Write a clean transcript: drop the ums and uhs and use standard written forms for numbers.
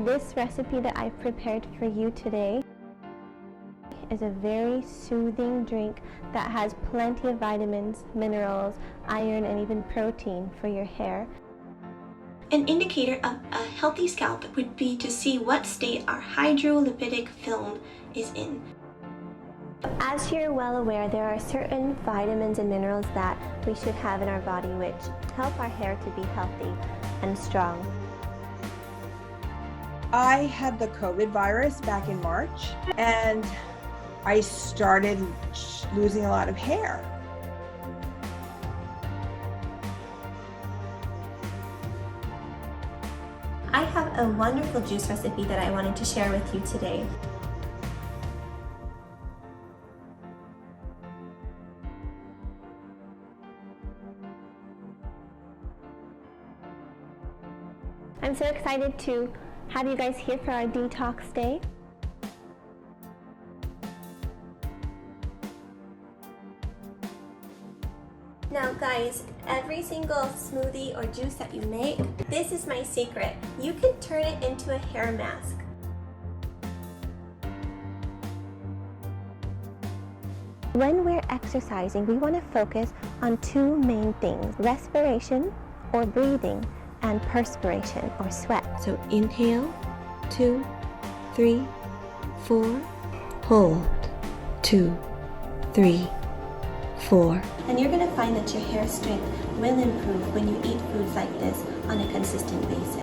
This recipe that I've prepared for you today is a very soothing drink that has plenty of vitamins, minerals, iron, and even protein for your hair. An indicator of a healthy scalp would be to see what state our hydrolipidic film is in. As you're well aware, there are certain vitamins and minerals that we should have in our body which help our hair to be healthy and strong. I had the COVID virus back in March, and I started losing a lot of hair. I have a wonderful juice recipe that I wanted to share with you today. I'm so excited to have you guys here for our detox day. Now guys, every single smoothie or juice that you make, this is my secret. You can turn it into a hair mask. When we're exercising, we want to focus on two main things: respiration or breathing, and perspiration or sweat. So inhale, 2, 3, 4, hold, 2, 3, 4. And you're going to find that your hair strength will improve when you eat foods like this on a consistent basis.